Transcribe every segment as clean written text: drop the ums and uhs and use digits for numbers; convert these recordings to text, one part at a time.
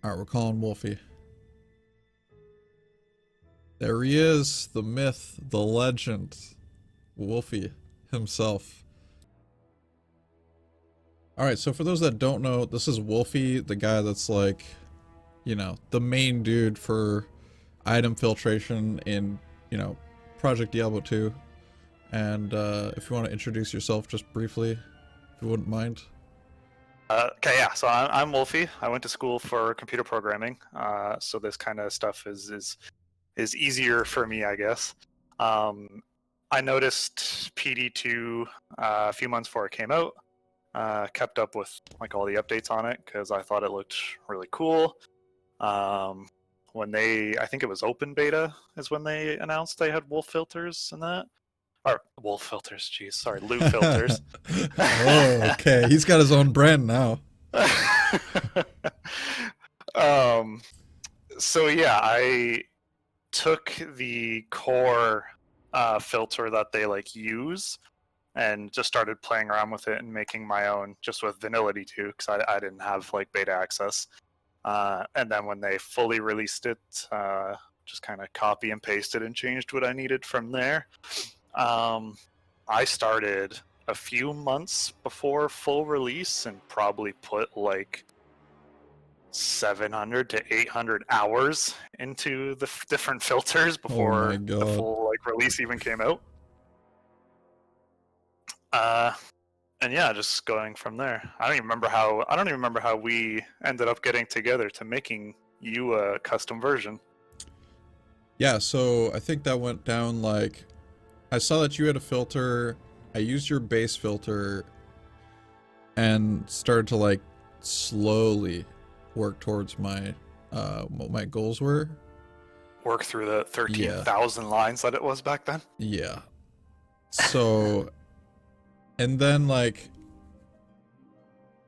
Alright, we're calling Wolfie. There he is, the myth, the legend, Wolfie himself. Alright, so for those that don't know, this is Wolfie, the guy that's like, you know, the main dude for item filtration in, you know, Project Diablo 2. And if you want to introduce yourself just briefly, if you wouldn't mind. Okay, yeah. So I'm Wolfie. I went to school for computer programming, so this kind of stuff is easier for me, I guess. I noticed PD2 a few months before it came out. Kept up with like all the updates on it because I thought it looked really cool. I think it was open beta, is when they announced they had wolf filters and that. Or wolf filters, geez, sorry, loot filters. Oh, okay. He's got his own brand now. um, so yeah, I took the core filter that they like use and just started playing around with it and making my own just with Vanillity too, because I didn't have like beta access. And then when they fully released it, just kind of copy and pasted and changed what I needed from there. I started a few months before full release and probably put like 700 to 800 hours into the different filters Oh my before the god. full like release even came out. Uh, and yeah, just going from there. I don't even remember how we ended up getting together to making you a custom version. Yeah, so I think that went down like, I saw that you had a filter, I used your base filter, and started to like slowly work towards my, what my goals were. Work through the Yeah. 13,000 lines that it was back then. Yeah. So, and then like,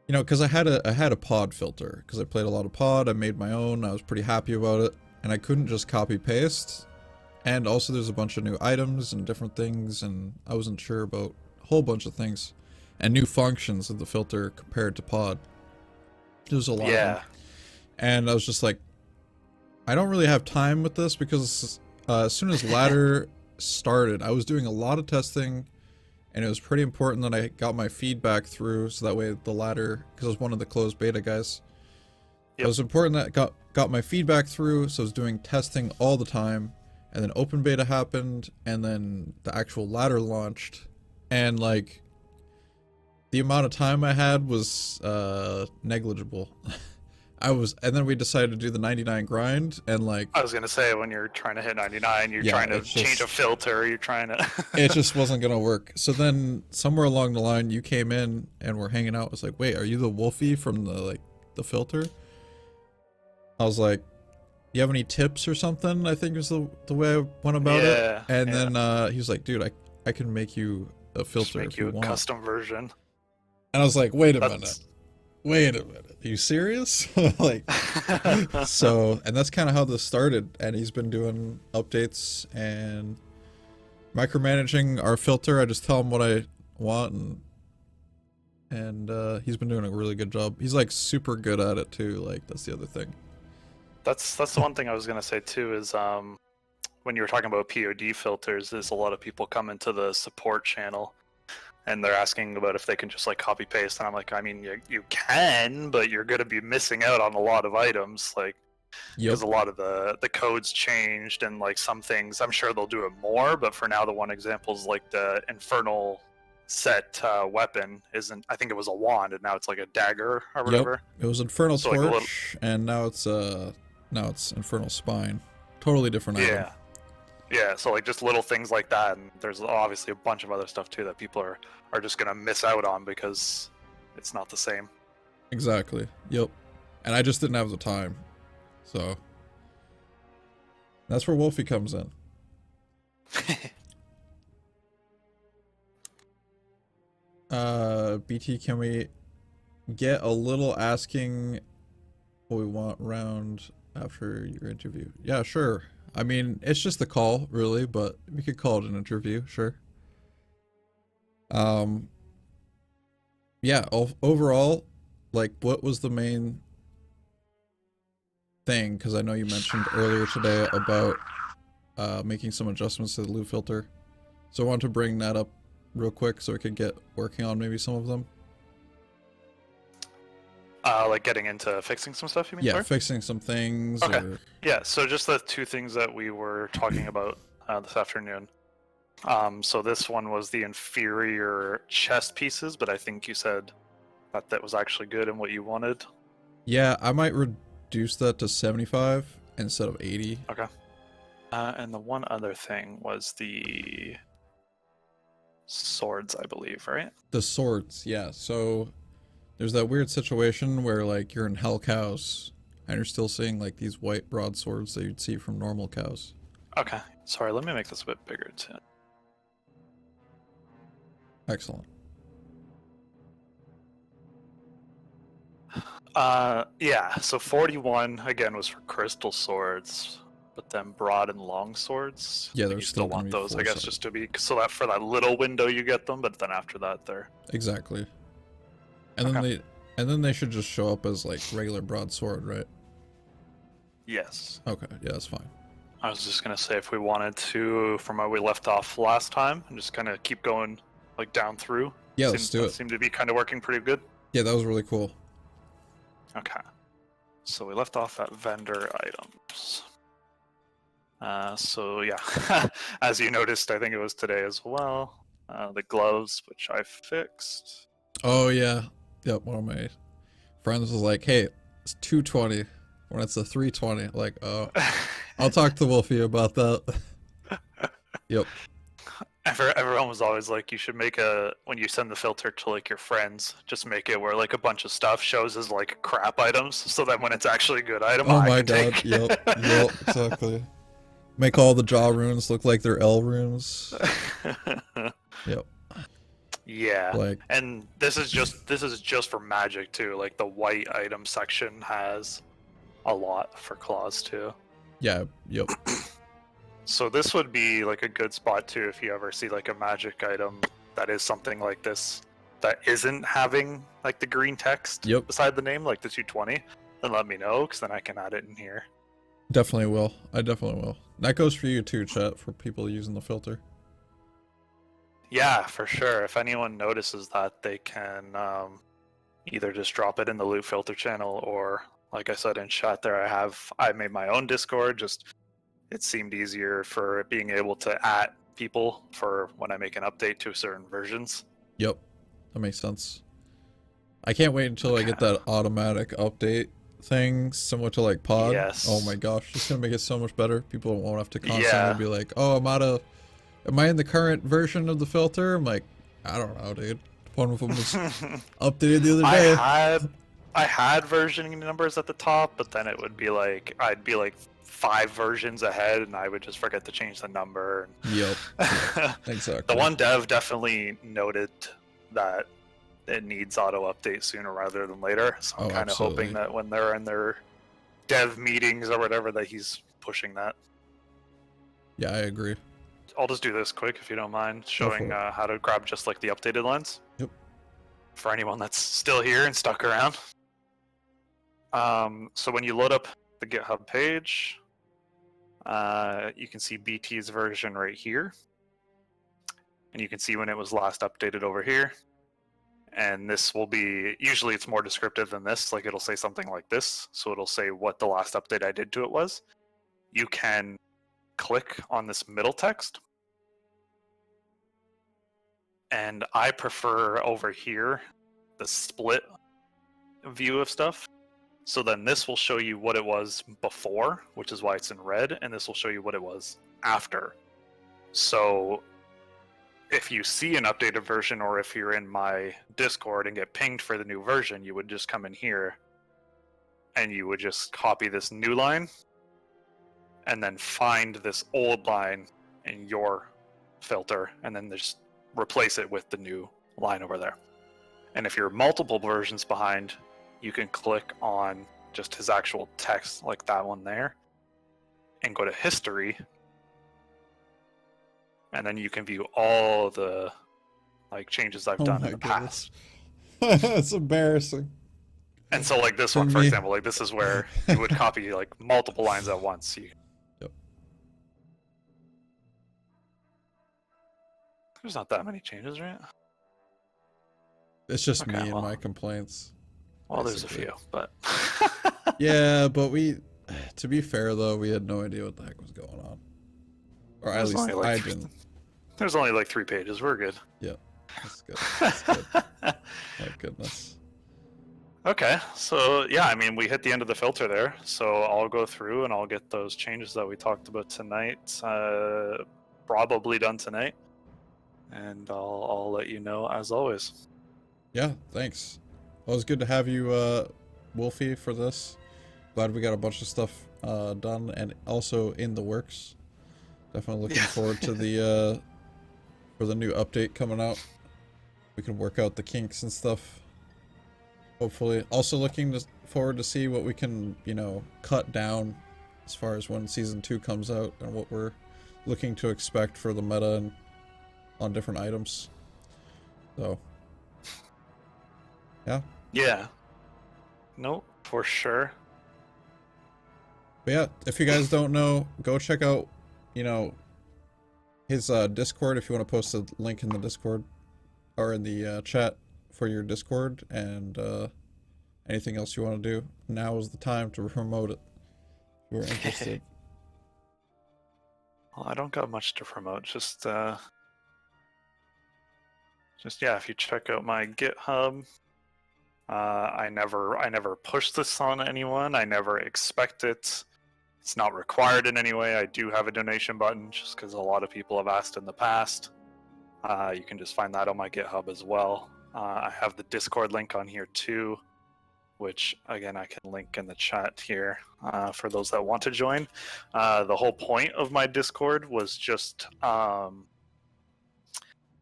you know, because I had a pod filter, because I played a lot of pod, I made my own, I was pretty happy about it, and I couldn't just copy paste. And also there's a bunch of new items and different things, and I wasn't sure about a whole bunch of things. And new functions of the filter compared to pod. There's a lot of them. Yeah. And I was just like, I don't really have time with this, because as soon as ladder started, I was doing a lot of testing, and it was pretty important that I got my feedback through, so that way the ladder, because I was one of the closed beta guys, it was important that I got my feedback through, so I was doing testing all the time. And then open beta happened, and then the actual ladder launched, and like the amount of time I had was negligible. And then we decided to do the 99 grind, and like, I was gonna say, when you're trying to hit 99, you're yeah, trying to change a filter, you're trying to it just wasn't gonna work. So then somewhere along the line you came in and we're hanging out. I was like, wait, are you the Wolfie from the filter? I was like, you have any tips or something? I think was the way I went about it. Yeah. And Yeah. then he was like, dude, I can make you a Just filter make if you you a want. custom version. And I was like, wait a minute. That's Wait a minute. Are you serious? Like, so, and that's kind of how this started. And he's been doing updates and micromanaging our filter. I just tell him what I want, and he's been doing a really good job. He's like super good at it too. Like, that's the other thing. that's the one thing I was gonna say too is when you were talking about POD filters, there's a lot of people come into the support channel and they're asking about if they can just like copy paste, and I'm like, I mean, you can, but you're gonna be missing out on a lot of items, like Yep. because a lot of the codes changed and like some things I'm sure they'll do it more, but for now the one example is like the infernal set weapon isn't, I think it was a wand and now it's like a dagger or Yep. whatever. It was Infernal So like a little, Torch, and now it's Infernal Spine. Totally different item. yeah. Yeah, so like just little things like that, and there's obviously a bunch of other stuff too that people are just gonna miss out on because it's not the same. Exactly. Yep. And I just didn't have the time. So that's where Wolfie comes in. BT, can we get a little asking what we want round after your interview? Yeah, sure. I mean, it's just a call, really, but we could call it an interview, sure. Um, yeah, overall, like, what was the main thing, because I know you mentioned earlier today about making some adjustments to the loot filter. So I wanted to bring that up real quick so we could get working on maybe some of them. Like getting into fixing some stuff, you mean? Yeah, Sorry? fixing some things. Okay. Or... Yeah, so just the two things that we were talking about this afternoon. So this one was the inferior chest pieces, but I think you said that that was actually good and what you wanted. Yeah, I might reduce that to 75 instead of 80. Okay. And the one other thing was the swords, I believe, right? The swords, yeah. So there's that weird situation where like you're in Hell Cows and you're still seeing like these white broadswords that you'd see from normal cows. Okay. Sorry, let me make this a bit bigger too. Excellent. Yeah, so 41 again was for crystal swords, but then broad and long swords. Yeah, you there's still still gonna want be those, I four guess, sides. just to be so that for that little window you get them, but then after that they're Exactly. And okay. then they should just show up as like regular broadsword, right? Yes. Okay, yeah, that's fine. I was just gonna say if we wanted to, from where we left off last time, and just kind of keep going like down through. Yeah, let's do it. Seemed to be kind of working pretty good. Yeah, that was really cool. Okay. So we left off at vendor items. So yeah, as you noticed, I think it was today as well. The gloves, which I fixed. Oh yeah. Yep, one of my friends was like, hey, it's 220 when it's a 320. Like, oh, I'll talk to Wolfie about that. Yep. Everyone was always like, you should make when you send the filter to like your friends, just make it where like a bunch of stuff shows as like crap items, so that when it's actually a good item, Oh I my can god, take. yep, exactly. Make all the jaw runes look like they're L runes. Yep. Yeah, Like, and this is just for magic too. Like the white item section has a lot for claws too. yeah, yep. So this would be like a good spot too if you ever see like a magic item that is something like this that isn't having like the green text Yep. beside the name, like the 220. Then let me know, because then I can add it in here. Definitely will. I definitely will. That goes for you too, chat, for people using the filter. Yeah, for sure. If anyone notices that, they can either just drop it in the loot filter channel, or like I said in chat there, I made my own Discord. Just it seemed easier for being able to at people for when I make an update to certain versions. Yep. That makes sense. I can't wait until I get that automatic update thing, similar to like Pod. Yes. Oh my gosh, it's gonna make it so much better. People won't have to constantly Yeah. be like, oh, am I in the current version of the filter? I'm like, I don't know, dude. One of them was updated the other day. I had versioning numbers at the top, but then it would be like I'd be like 5 versions ahead, and I would just forget to change the number. Yep. Exactly. The one dev definitely noted that it needs auto update sooner rather than later. So I'm kind of hoping that when they're in their dev meetings or whatever, that he's pushing that. Yeah, I agree. I'll just do this quick if you don't mind, showing how to grab just like the updated lens. Yep. For anyone that's still here and stuck around. So when you load up the GitHub page, you can see BT's version right here. And you can see when it was last updated over here. And this will be, usually it's more descriptive than this, like it'll say something like this. So it'll say what the last update I did to it was. You can click on this middle text. And I prefer over here the split view of stuff. So then this will show you what it was before, which is why it's in red, and this will show you what it was after. So if you see an updated version, or if you're in my Discord and get pinged for the new version, you would just come in here and you would just copy this new line and then find this old line in your filter and then just replace it with the new line over there. And if you're multiple versions behind, you can click on just his actual text, like that one there, and go to history. And then you can view all the like changes I've done in the past. That's embarrassing. And so like this For one, for me. example, like this is where you would copy like multiple lines at once. Yep. There's not that many changes, right? It's just Okay, me and well. my complaints. Well, there's a basically. few, but Yeah, but to be fair though, we had no idea what the heck was going on. Or at There's least only, like, I didn't. there's only like 3 pages. We're good. Yeah, that's good. That's good. My goodness. Okay, so yeah, I mean, we hit the end of the filter there. So I'll go through and I'll get those changes that we talked about tonight, probably done tonight, and I'll let you know as always. Yeah, thanks. Well, it was good to have you, Wolfie, for this. Glad we got a bunch of stuff done and also in the works. Definitely looking forward to the for the new update coming out. We can work out the kinks and stuff. Hopefully. Also looking forward to see what we can, you know, cut down as far as when season 2 comes out and what we're looking to expect for the meta and on different items. So, yeah. Yeah. No, for sure. But yeah, if you guys don't know, go check out, you know, his Discord if you want to post a link in the Discord or in the chat for your Discord, and anything else you want to do. Now is the time to promote it if you're interested. Well, I don't got much to promote. Just yeah, if you check out my GitHub, I never push this on anyone. I never expect it. It's not required in any way. I do have a donation button just because a lot of people have asked in the past. You can just find that on my GitHub as well. I have the Discord link on here too, which again I can link in the chat here for those that want to join. The whole point of my Discord was just in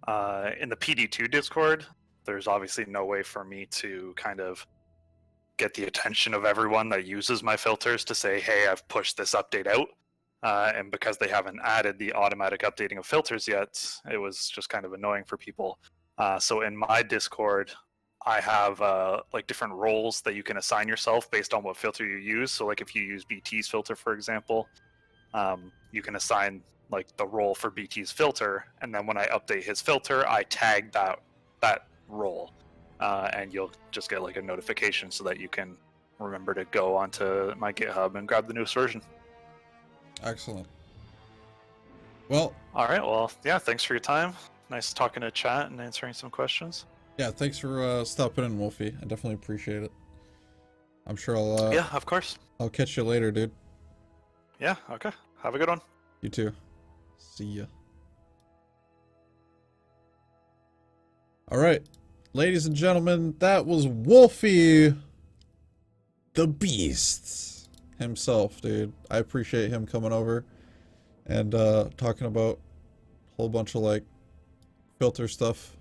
the PD2 Discord. There's obviously no way for me to kind of get the attention of everyone that uses my filters to say, hey, I've pushed this update out. And because they haven't added the automatic updating of filters yet, it was just kind of annoying for people. So in my Discord, I have like different roles that you can assign yourself based on what filter you use. So like if you use BT's filter, for example, you can assign like the role for BT's filter, and then when I update his filter, I tag that role. And you'll just get like a notification so that you can remember to go onto my GitHub and grab the newest version. Excellent. Well, all right. Well, yeah. Thanks for your time. Nice talking to chat and answering some questions. yeah, thanks for stopping in, Wolfie. I definitely appreciate it. I'm sure I'll yeah, of course. I'll catch you later, dude. Yeah. Okay. Have a good one. You too. See ya. All right. Ladies and gentlemen, that was Wolfie the Beast himself, dude. I appreciate him coming over and talking about a whole bunch of like filter stuff.